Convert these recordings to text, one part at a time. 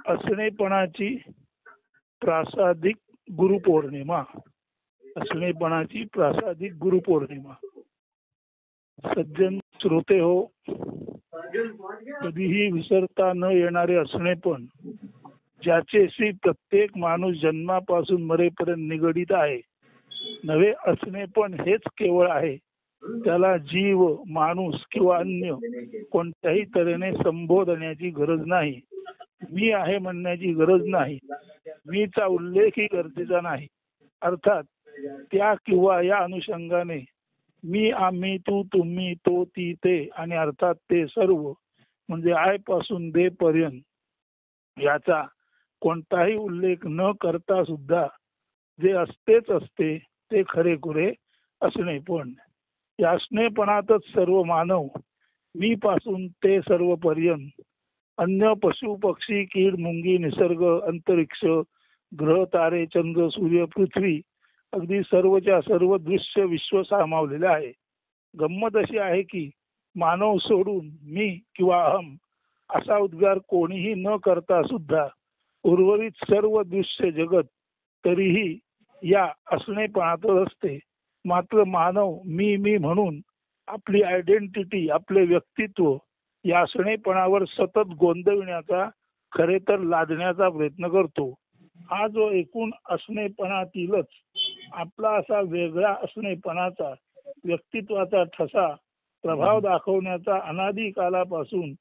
असणेपणाची प्रासादिक गुरुपौर्णिमा. असणेपणाची प्रासादिक गुरुपौर्णिमा. सज्जन श्रोते हो, कधीही विसरता न येणारे असणेपण, ज्याच्याशी प्रत्येक माणूस जन्मापासून मरेपर्यंत निगडीत आहे. नवे असणेपण हेच केवळ आहे. त्याला जीव, माणूस किंवा अन्य कोणत्याही तऱ्हेने संबोधण्याची गरज नाही. मी आहे म्हणण्याची गरज नाही. मीचा उल्लेखही गरजेचा नाही. अर्थात त्या किंवा या अनुषंगाने मी, आम्ही, तू, तुम्ही, तो, ती, ते आणि अर्थात ते सर्व म्हणजे आय पासून दे पर्यंत याचा कोणताही उल्लेख न करता सुद्धा जे असतेच असते ते खरेखुरे असणेपण. या असणेपणातच सर्व मानव, मी पासून ते सर्व पर्यंत, अन्य पशु पक्षी कीड मुंगी निसर्ग अंतरिक्ष ग्रह तारे चंद्र सूर्य पृथ्वी अगदी सर्वच्या सर्व दृश्य विश्व सामावलेले आहे. गंमत अशी आहे की मानव सोडून मी किंवा अहम असा उद्गार कोणीही न करता सुद्धा उर्वरित सर्व दृश्य जगत तरीही या असणेपणातच असते. मात्र मानव मी मी म्हणून आपली आयडेंटिटी, आपले व्यक्तित्व या असणेपणावर सतत गोंदविण्याचा, खरे तर लादण्याचा प्रयत्न करतो. हा जो एकूण असणेपणातीलच आपला असा वेगळा असणेपणाचा व्यक्तित्वाचा ठसा प्रभाव दाखवण्याचा अनादी कालापासून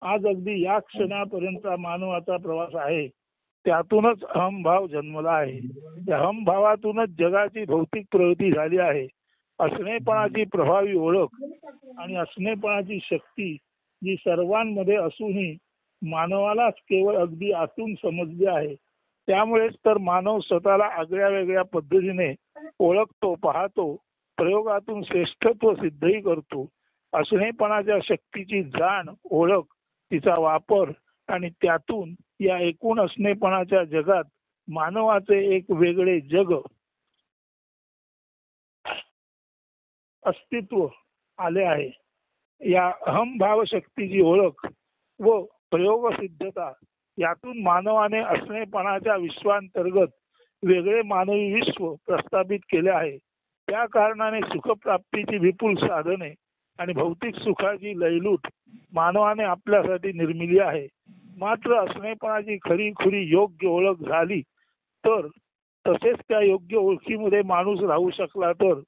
आज अगदी या क्षणापर्यंतचा मानवाचा प्रवास आहे. त्यातूनच अहमभाव जन्मला आहे. त्या अहमभावातूनच जगाची भौतिक प्रगती झाली आहे. असणेपणाची प्रभावी ओळख आणि असणेपणाची शक्ती जी सर्वांमध्ये असूनही मानवालाच केवळ अगदी आतून समजली आहे. त्यामुळेच तर मानव स्वतःला आगळ्या वेगळ्या पद्धतीने ओळखतो, पाहतो, प्रयोगातून श्रेष्ठत्व सिद्धही करतो. असणेपणाच्या शक्तीची जाण, ओळख, तिचा वापर आणि त्यातून या एकूण असणेपणाच्या जगात मानवाचे एक वेगळे जग अस्तित्व आले आहे. या अहमभाव शक्तीची ओळख व प्रयोग सिद्धता यातून मानवाने असणेपणाच्या विश्वांतर्गत वेगळे मानवी विश्व प्रस्थापित केले आहे. त्या कारणाने सुखप्राप्तीची विपुल साधने आणि भौतिक सुखाची लयलूट मानवाने आपल्यासाठी निर्मिली आहे. मात्र असणेपणाची खरी खुरी योग्य ओळख झाली तर, तसेच त्या योग्य ओळखीमध्ये माणूस राहू शकला तर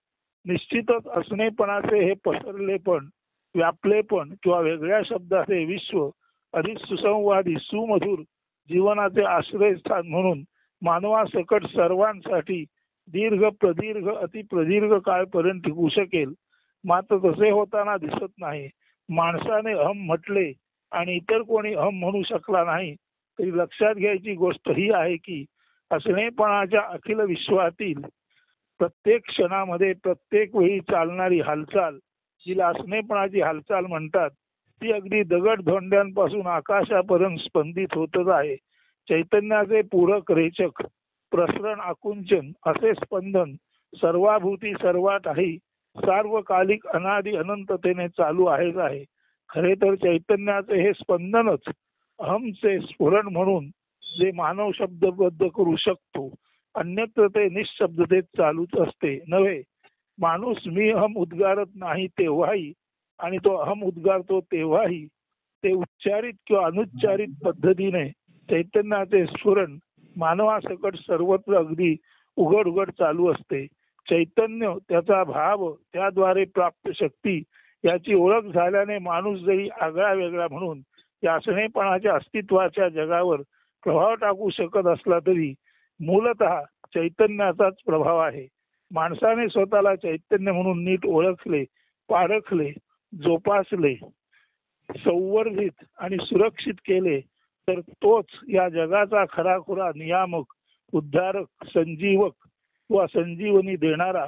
निश्चितच असणेपणाचे हे पसरलेपण, व्यापलेपण किंवा वेगळ्या शब्दाचे विश्व अधिक सुसंवादी, सुमधुर जीवनाचे आश्रयस्थान म्हणून मानवासकट सर्वांसाठी दीर्घ, प्रदीर्घ, अतिप्रदीर्घ काळपर्यंत टिकू शकेल. मात्र तसे होताना दिसत नाही. माणसाने अहम म्हटले आणि इतर कोणी अहम म्हणू शकला नाही तरी लक्षात घ्यायची गोष्ट ही आहे की असणेपणाच्या अखिल विश्वातील प्रत्येक क्षणामध्ये, प्रत्येक वेळी चालणारी हालचाल, जिला असणेपणाची हालचाल म्हणतात, ती अगदी दगड धोंड्यांपासून आकाशापर्यंत स्पंदित होतच आहे. चैतन्याचे पूरक, रेचक, प्रसरण, आकुंचन असे स्पंदन सर्वाभूती सर्वातही सार्वकालिक अनादि अनंततेने चालू आहेच आहे. खरे तर चैतन्याचे हे स्पंदनच अहमचे स्फुरण म्हणून जे मानव शब्दबद्ध करू शकतो. अन्यत्र ते निशब्दतेत चालूच असते नव्हे. माणूस मी अहम उद्गारत नाही तेव्हाही आणि तो अहम उद्गारतो तेव्हाही ते उच्चारित किंवा अनुच्चारित पद्धतीने चैतन्याचे स्फुरण मानवासकट सर्वत्र अगदी उघड उघड चालू असते. चैतन्य, त्याचा भाव, त्याद्वारे प्राप्त शक्ती याची ओळख झाल्याने माणूस जरी आगळा वेगळा म्हणून या असणेपणाच्या अस्तित्वाच्या जगावर प्रभाव टाकू शकत असला तरी मूलतः चैतन्याचाच प्रभाव आहे. माणसाने स्वतःला चैतन्य म्हणून नीट ओळखले, पारखले, जोपासले, संवर्धित आणि सुरक्षित केले तर तोच या जगाचा खराखुरा नियामक, उद्धारक, संजीवक व संजीवनी देणारा,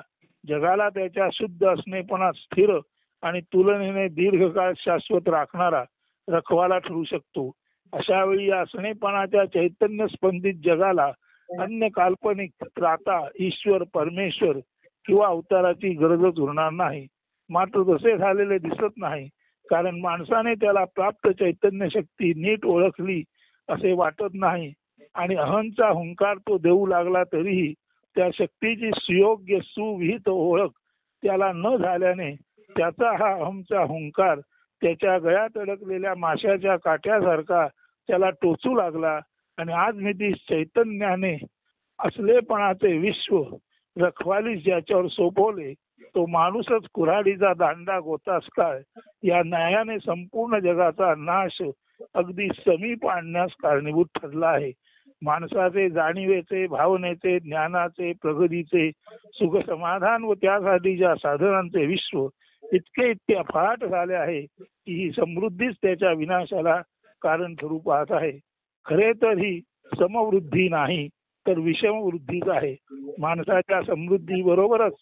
जगाला त्याच्या शुद्ध असणेपणात स्थिर आणि तुलनेने दीर्घकाळ शाश्वत राखणारा रखवाला ठरू शकतो. अशा वेळी या असणेपणाच्या चैतन्य स्पंदित जगाला अन्य काल्पनिक, त्राता, ईश्वर, परमेश्वर किंवा अवताराची गरजच उरणार नाही. मात्र तसे झालेले दिसत नाही, कारण माणसाने त्याला प्राप्त चैतन्य शक्ती नीट ओळखली असे वाटत नाही आणि अहंचा हुंकार तो देऊ लागला तरीही त्या शक्तीची सुयोग्य सुविहित ओळख त्याला न झाल्याने त्याचा हा अहंचा हुंकार त्याच्या गळ्यात अडकलेल्या माशाच्या काट्यासारखा त्याला टोचू लागला आणि आज मी ती चैतन्याने असलेपणाचे विश्व रखवालीस ज्याच्यावर सोपवले तो माणूसच कुऱ्हाडीचा दांडा गोतास काय या न्यायाने संपूर्ण जगाचा नाश अगदी समीप आणण्यास कारणीभूत ठरला आहे. माणसाचे जाणीवेचे भावनेचे ज्ञानाचे प्रगतीचे सुख समाधान व त्यासाठीच्या साधनांचे विश्व इतके अफाट झाले आहे की ही समृद्धीच त्याच्या विनाशाला कारण ठरू पाहत आहे. खरे तर ही समवृद्धी नाही तर विषमवृद्धीच आहे. माणसाच्या समृद्धी बरोबरच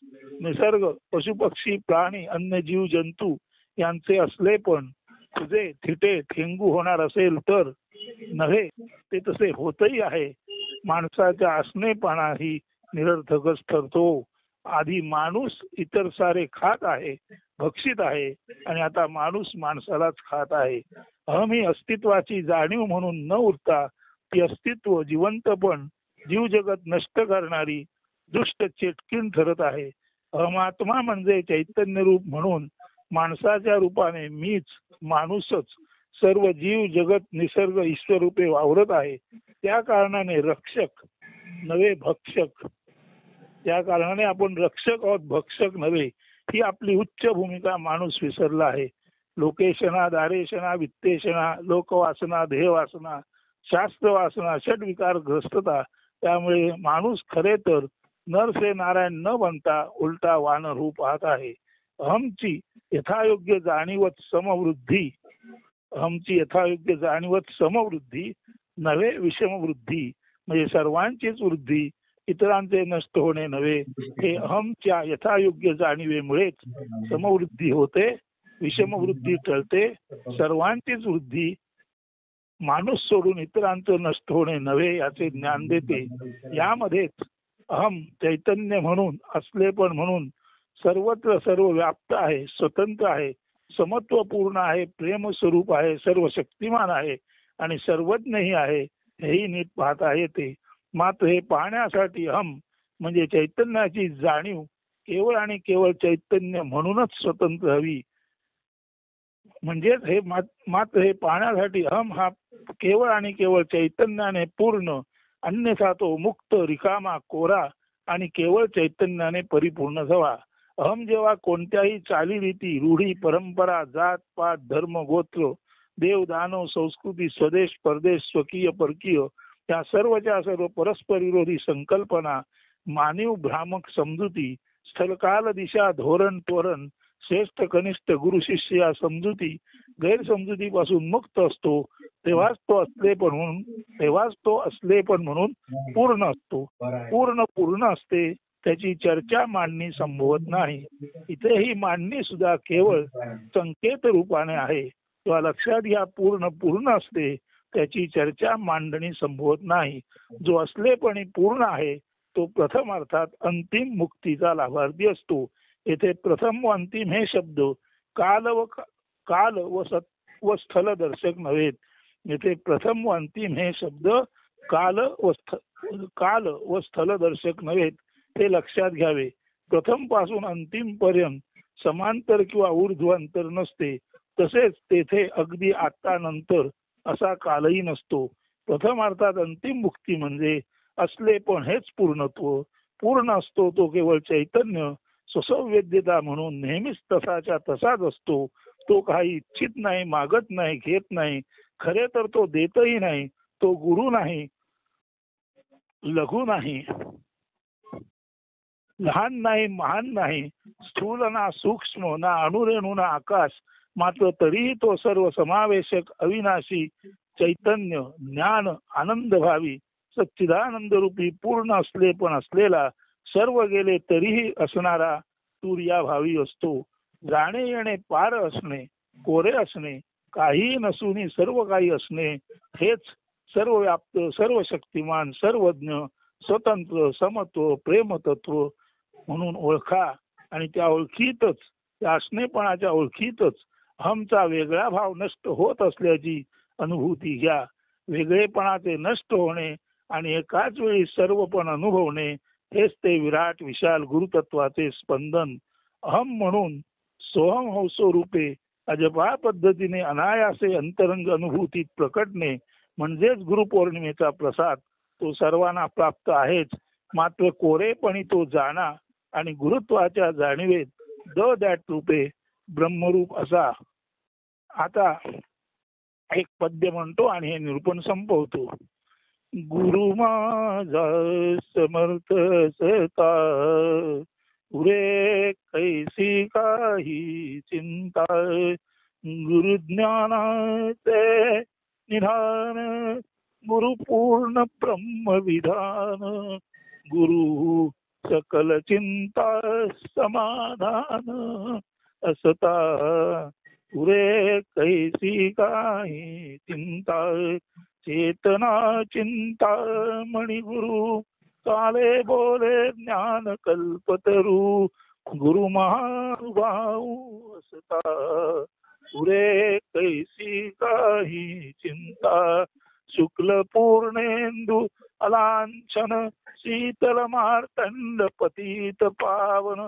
निसर्ग पशुपक्षी प्राणी अन्य जीव जंतू यांचे असले पण तुझे थिटे ठेंगू होणार असेल तर नव्हे ते तसे होतही आहे. माणसाच्या असणेपणा ही निरर्थकच ठरतो. आधी माणूस इतर सारे खात आहे भक्षित आहे आणि आता माणूस माणसालाच खात आहे. अहम ही अस्तित्वाची जाणीव म्हणून न उरता ती अस्तित्व जिवंतपण जीव जगत नष्ट करणारी दुष्ट चेटकीण ठरत आहे. अहमात्मा म्हणजे चैतन्य रूप म्हणून माणसाच्या रूपाने मीच माणूसच सर्व जीव जगत निसर्ग ईश्वर रूपे वावरत आहे. त्या कारणाने रक्षक नव्हे भक्षक त्या कारणाने आपण रक्षक आहोत भक्षक नव्हे ही आपली उच्च भूमिका माणूस विसरला आहे. लोकेशना दारेशना वित्तेशना लोकवासना देहवासना शास्त्रवासना षड्विकार ग्रस्तता त्यामुळे माणूस खरे तर नर से नारायण न बनता उलटा वानर होऊ पाहत आहे. अहमची यथायोग्य जाणीवत समवृद्धी अहमची यथायोग्य जाणीवत समवृद्धी नव्हे विषमवृद्धी म्हणजे सर्वांचीच वृद्धी इतरांचे नष्ट होणे नव्हे. हे अहमच्या यथायोग्य जाणीवेमुळेच समवृद्धी होते विषमवृद्धी टळते. सर्वांचीच वृद्धी माणूस सोडून इतरांचं नष्ट होणे नव्हे याचे ज्ञान देते. यामध्येच अहम चैतन्य म्हणून असलेपण म्हणून सर्वत्र सर्व व्याप्त आहे स्वतंत्र आहे समत्वपूर्ण आहे प्रेम स्वरूप आहे सर्व शक्तिमान आहे आणि सर्वज्ञही आहे हेही नीट पाहता येते. मात्र हे पाहण्यासाठी अहम म्हणजे चैतन्याची जाणीव केवळ आणि केवळ चैतन्य म्हणूनच स्वतंत्र हवी. म्हणजेच हे मात्र हे पाहण्यासाठी अहम हा केवळ आणि केवळ चैतन्याने पूर्ण अन्यथा तो मुक्त रिकामा कोरा आणि केवळ चैतन्याने परिपूर्ण व्हावा. अहम जेव्हा कोणत्याही चालीरीती रूढी परंपरा जात पात धर्म गोत्र देव दानव संस्कृती स्वदेश परदेश स्वकीय परकीय या सर्वच्या सर्व परस्पर विरोधी संकल्पना मानव भ्रामक समजुती स्थलकाल दिशा धोरण तोरण श्रेष्ठ कनिष्ठ गुरु शिष्य या समजुती गैरसमजुतीपासून मुक्त असतो तेव्हाच तो असलेपण म्हणून पूर्ण असतो. पूर्ण असते त्याची चर्चा मांडणी संभवत नाही. इथे ही मांडणी सुद्धा केवळ संकेत रूपाने आहे. तेव्हा लक्षात घ्या पूर्ण असते त्याची चर्चा मांडणी संभवत नाही. जो असलेपणी पूर्ण आहे तो प्रथम अर्थात अंतिम मुक्तीचा लाभार्थी असतो. येथे प्रथम व अंतिम हे शब्द काल व स्थल दर्शक नव्हेत. येथे प्रथम व अंतिम हे शब्द काल व स्थल दर्शक नव्हेत ते लक्षात घ्यावे. प्रथम पासून अंतिम पर्यंत समांतर किंवा ऊर्ध्वंतर नसते तसेच तेथे अगदी आता नंतर असा कालही नसतो. प्रथम अर्थात अंतिम मुक्ती म्हणजे असले पण हेच पूर्णत्व. पूर्ण असतो तो केवळ चैतन्य सुसंवेद्यता म्हणून नेहमीच तसाच्या तसाच असतो. तो काही इच्छित नाही मागत नाही घेत नाही. खरे तर तो देतही नाही. तो गुरु नाही लघु नाही लहान नाही महान नाही स्थूल ना सूक्ष्म ना अणुरेणू ना आकाश मात्र तरीही तो सर्व समावेशक अविनाशी चैतन्य ज्ञान आनंद भावी सच्चिदानंद रूपी पूर्ण असले पण असलेला सर्व गेले तरीही असणारा तुर्या भावी असतो. जाणे येणे पार असणे कोरे असणे काही नसून सर्व काही असणे हेच सर्व व्याप्त सर्व शक्तिमान सर्वज्ञ स्वतंत्र समत्व प्रेमतत्व म्हणून ओळखा आणि त्या ओळखीतच त्या असणेपणाच्या ओळखीतच अहमचा वेगळा भाव नष्ट होत असल्याची अनुभूती घ्या. वेगळेपणाचे नष्ट होणे आणि एकाच वेळी सर्व पण अनुभवणे हेच ते विराट विशाल गुरुतत्वाचे स्पंदन. अहम म्हणून सोहम हौसो रूपे अजपा पद्धतीने अनायासे अंतरंग अनुभूतीत प्रकटणे म्हणजेच गुरुपौर्णिमेचा प्रसाद. तो सर्वांना प्राप्त आहेच, मात्र कोरेपणी तो जाणा आणि गुरुत्वाच्या जाणीवेत द दॅट रूपे ब्रह्मरूप असा. आता एक पद्य म्हणतो आणि हे निरूपण संपवतो. गुरु माझा समर्थ सता पुरे कैसी काही चिंता गुरुज्ञानाचे निधान गुरुपूर्ण ब्रह्मविधान गुरु सकल चिंता समाधान असता पुरे कैसी काही चिंता चेतना चिंता मणि गुरु चाले बोले ज्ञान कल्पतरू गुरु महानुभाव असता पुरे कैसी काही चिंता शुक्ल पूर्णेंदु अलांछन शीतल मार्तंड पतित पावन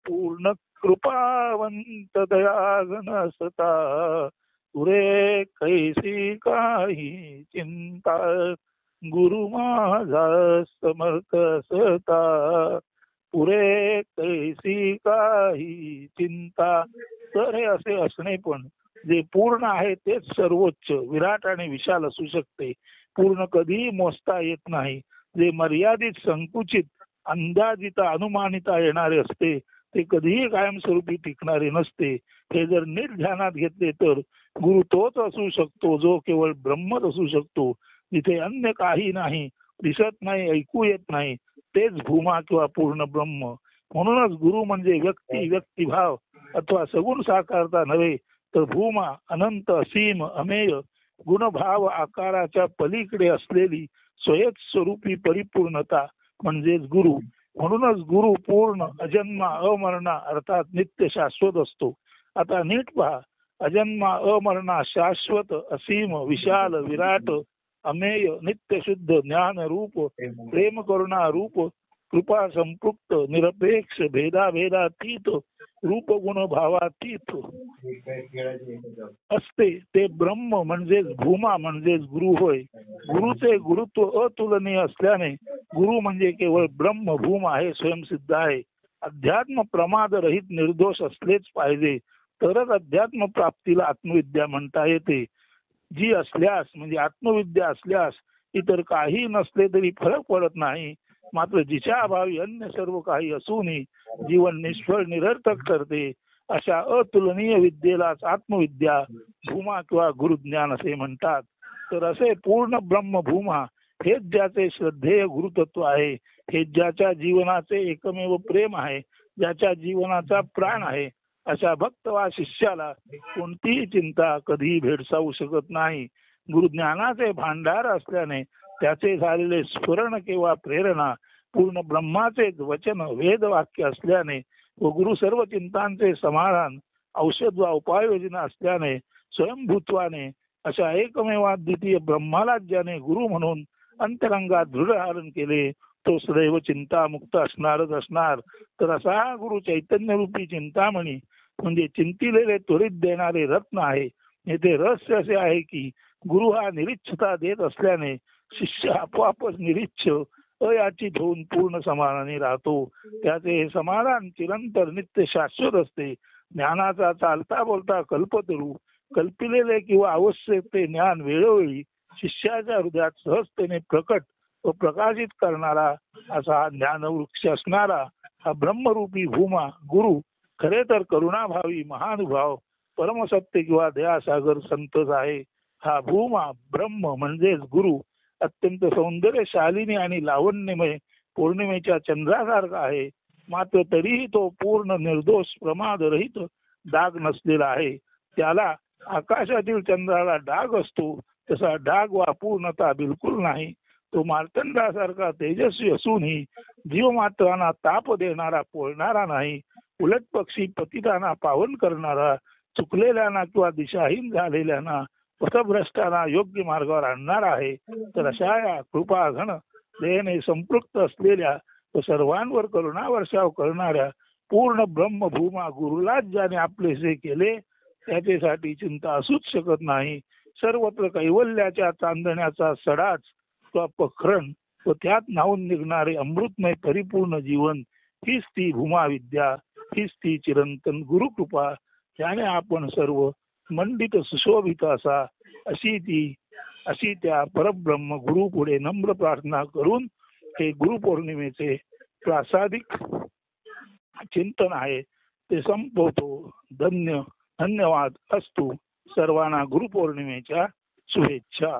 पूर्ण कृपावंत दयाघन असता पुरे कैसी काही चिंता गुरु माझा समर्थ असता पुरे कैसी काही चिंता. तर हे असे असणे पण जे पूर्ण आहे तेच सर्वोच्च विराट आणि विशाल असू शकते. पूर्ण कधीही मोजता येत नाही. जे मर्यादित संकुचित अंदाजिता अनुमानिता येणारे असते ते कधीही कायमस्वरूपी टिकणारे नसते. हे जर नीट ध्यानात घेतले तर गुरु तोच असू शकतो जो केवळ ब्रह्मच असू शकतो. जिथे अन्य काही नाही, दिसत नाही, ऐकू येत नाही, तेच भूमा किंवा पूर्ण ब्रह्म. म्हणूनच गुरु म्हणजे व्यक्ती व्यक्तिभाव अथवा सगुण साकारता नव्हे तर भूमा अनंत असीम अमेय गुणभाव आकाराच्या पलीकडे असलेली स्वयं स्वरूपी परिपूर्णता म्हणजेच गुरु. म्हणूनच गुरु पूर्ण अजन्मा अमरणा अर्थात नित्य शाश्वत असतो. आता नीट पहा, अजन्मा अमरणा शाश्वत असीम विशाल विराट अमेय नित्य शुद्ध ज्ञान रूप प्रेम करुणा रूप कृपा संपृक्त निरपेक्ष भेदाभेदातीत रूप गुण भावातीत असते ते ब्रह्म म्हणजेच भूमा म्हणजेच गुरु होय. गुरुचे गुरुत्व अतुलनीय असल्याने गुरु म्हणजे केवळ ब्रह्म भूम आहे, स्वयंसिद्ध आहे. अध्यात्म प्रमाद रहित निर्दोष असलेच पाहिजे, तरच अध्यात्म प्राप्तीला आत्मविद्या म्हणता येते. जी असल्यास म्हणजे आत्मविद्या असल्यास इतर काही नसले तरी फरक पडत नाही. मात्र जिच्या अभावी अन्य सर्व काही असूनही जीवन निष्फळ निरर्थक ठरते अशा अतुलनीय विद्येलाच आत्मविद्या भूमा किंवा गुरुज्ञान असे म्हणतात. तर असे पूर्ण ब्रह्म भूमा हेच ज्याचे श्रद्धेय गुरुतत्व आहे, हे ज्याच्या जीवनाचे एकमेव प्रेम आहे, ज्याच्या जीवनाचा प्राण आहे, अशा भक्त वा शिष्याला कोणतीही चिंता कधीही भेडसावू शकत नाही. गुरुज्ञानाचे भांडार असल्याने त्याचे झालेले स्फुरण किंवा प्रेरणा पूर्ण ब्रह्माचेच वचन वेद वाक्य असल्याने व गुरु सर्व चिंतांचे समाधान औषध वा उपाययोजना असल्याने स्वयंभूत्वाने अशा एकमेवाद्वितीय ब्रह्माला ज्याने गुरु म्हणून अंतरंगात दृढ धारण केले तो सदैव चिंतामुक्त असणारच असणार. तर असा गुरु चैतन्य रूपी चिंतामणी म्हणजे चिंतिलेले त्वरित देणारे रत्न आहे. येथे रहस्य असे आहे की गुरु हा निरीच्छता देत असल्याने शिष्य आपोआपच निरीच्छ अयाचित होऊन पूर्ण समाधानी राहतो. त्याचे हे समाधान चिरंतर नित्य शाश्वत असते. ज्ञानाचा चालता बोलता कल्पतरू कल्पिलेले किंवा आवश्यक ते ज्ञान वेळोवेळी शिष्याच्या हृदयात सहजतेने प्रकट व प्रकाशित करणारा असा हा ज्ञानवृक्ष असणारा हा ब्रह्मरूपी भूमा गुरु खरे तर करुणाभावी महानुभाव परमसत्य किंवा दयासागर संतच आहे. हा भूमा ब्रह्म म्हणजेच गुरु अत्यंत सौंदर्यशालिनी आणि लावण्यमय पौर्णिमेच्या चंद्रासारखा आहे. मात्र तरीही तो पूर्ण निर्दोष प्रमादरहित डाग नसलेला आहे. त्याला आकाशातील चंद्राला डाग असतो तसा डाग वा पूर्णता बिलकुल नाही. तो मार्तंडासारखा तेजस्वी असूनही जीवमात्रांना ताप देणारा पोळणारा नाही. उलट पक्षी पतितांना पावन करणारा, चुकलेल्यांना किंवा दिशाहीन झालेल्यांना पथभ्रष्टांना योग्य मार्गावर आणणार आहे. तर अशा या कृपा घन दयेने संपृक्त असलेल्या व सर्वांवर करुणा वर्षाव करणाऱ्या पूर्ण ब्रह्मभूमा गुरुलाच ज्याने आपलेसे केले त्याच्यासाठी चिंता असूच शकत नाही. सर्वत्र कैवल्याच्या चांदण्याचा सडाच तो पखरण व त्यात न्हावून निघणारे अमृतमय परिपूर्ण जीवन हीच ती भूमा विद्या, हीच ती चिरंतन गुरुकृपा. त्याने आपण सर्व मंडित सुशोभित असा अशी त्या परब्रह्म गुरु पुढे नम्र प्रार्थना करून हे गुरुपौर्णिमेचे प्रासादिक चिंतन आहे ते संपवतो. धन्यवाद असतो. सर्वांना गुरुपौर्णिमेच्या शुभेच्छा.